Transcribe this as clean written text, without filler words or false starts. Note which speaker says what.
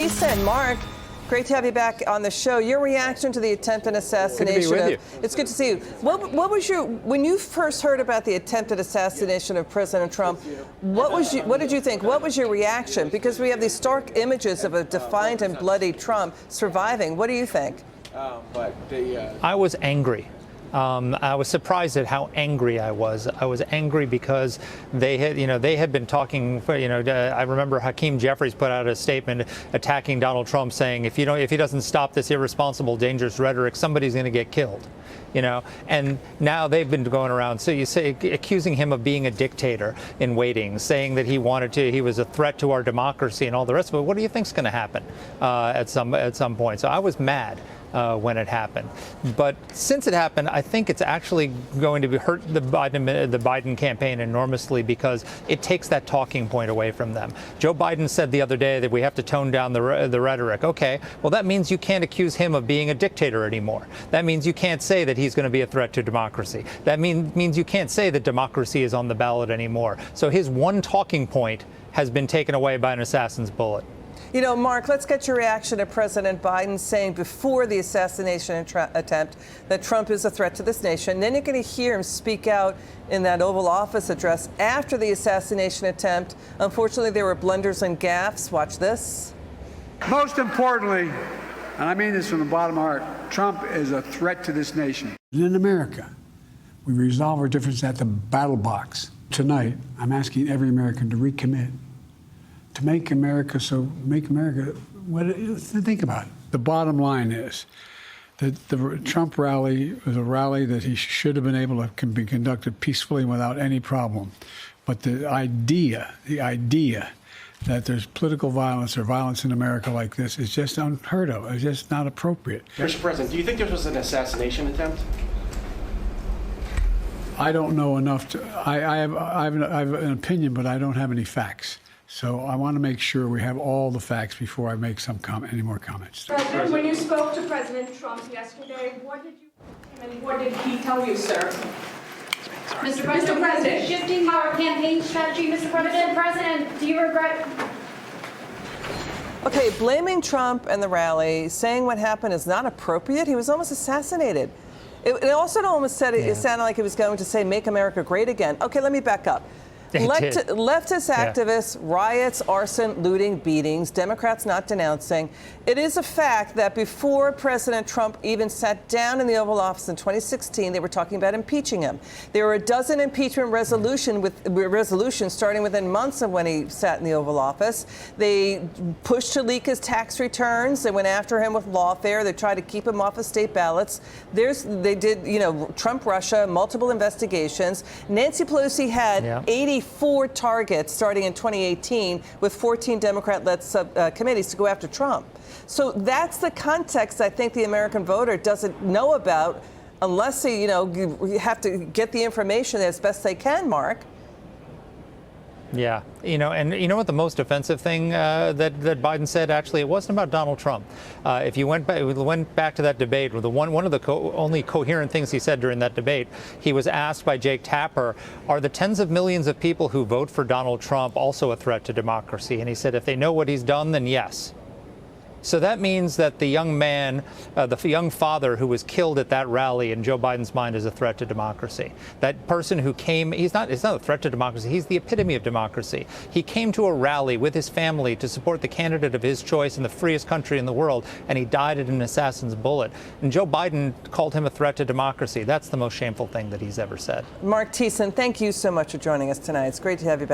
Speaker 1: Thiessen. Marc, great to have you back on the show. Your reaction to the attempted assassination.
Speaker 2: Good to be with you.
Speaker 1: It's good to see you. What was your, when you first heard about the attempted assassination of President Trump, what did you think? What was your reaction? Because we have these stark images of a defiant and bloody Trump surviving. What do you think?
Speaker 2: I was angry. I was surprised at how angry I was. I was angry because they had been talking. I remember Hakeem Jeffries put out a statement attacking Donald Trump, saying if he doesn't stop this irresponsible, dangerous rhetoric, somebody's going to get killed. And now they've been going around. So you say accusing him of being a dictator in waiting, saying that he was a threat to our democracy and all the rest of it. What do you think's going to happen at some point? So I was mad when it happened. But since it happened, I think it's actually going to hurt the Biden campaign enormously because it takes that talking point away from them. Joe Biden said the other day that we have to tone down the rhetoric. Okay, well, that means you can't accuse him of being a dictator anymore. That means you can't say that he's going to be a threat to democracy. That means you can't say that democracy is on the ballot anymore. So his one talking point has been taken away by an assassin's bullet.
Speaker 1: Marc, let's get your reaction to President Biden saying before the assassination attempt that Trump is a threat to this nation. Then you're going to hear him speak out in that Oval Office address after the assassination attempt. Unfortunately, there were blunders and gaffes. Watch this.
Speaker 3: Most importantly, and I mean this from the bottom of my heart, Trump is a threat to this nation. In America, we resolve our differences at the battle box. Tonight, I'm asking every American to recommit. To make America, think about it. The bottom line is that the Trump rally was a rally that he should have been able to be conducted peacefully without any problem. But the idea that there's political violence or violence in America like this is just unheard of. It's just not appropriate.
Speaker 4: Mr. President, do you think this was an assassination attempt?
Speaker 3: I don't know enough to. I have an opinion, but I don't have any facts. So I want to make sure we have all the facts before I make any more comments.
Speaker 5: President, when you spoke to President Trump yesterday, what did he tell you, sir?
Speaker 6: Mr. President, shifting our campaign strategy, Mr. President, do you regret?
Speaker 1: Okay, blaming Trump and the rally, saying what happened is not appropriate. He was almost assassinated. It also almost said it sounded like he was going to say, "Make America great again." Okay, let me back up. Leftist activists, riots, arson, looting, beatings, Democrats not denouncing. It is a fact that before President Trump even sat down in the Oval Office in 2016, they were talking about impeaching him. There were a dozen impeachment resolutions starting within months of when he sat in the Oval Office. They pushed to leak his tax returns. They went after him with lawfare. They tried to keep him off of state ballots. They did, Trump, Russia, multiple investigations. Nancy Pelosi had 84 targets starting in 2018 with 14 Democrat-led committees to go after Trump. So that's the context I think the American voter doesn't know about unless they, have to get the information as best they can, Marc.
Speaker 2: Yeah, and you know what the most offensive thing that Biden said? Actually, it wasn't about Donald Trump. If you went back to that debate, one of the only coherent things he said during that debate, he was asked by Jake Tapper, "Are the tens of millions of people who vote for Donald Trump also a threat to democracy?" And he said, "If they know what he's done, then yes." So that means that the young man, the young father who was killed at that rally in Joe Biden's mind is a threat to democracy. That person who came, it's not a threat to democracy. He's the epitome of democracy. He came to a rally with his family to support the candidate of his choice in the freest country in the world, and he died at an assassin's bullet. And Joe Biden called him a threat to democracy. That's the most shameful thing that he's ever said.
Speaker 1: Marc Thiessen, thank you so much for joining us tonight. It's great to have you back.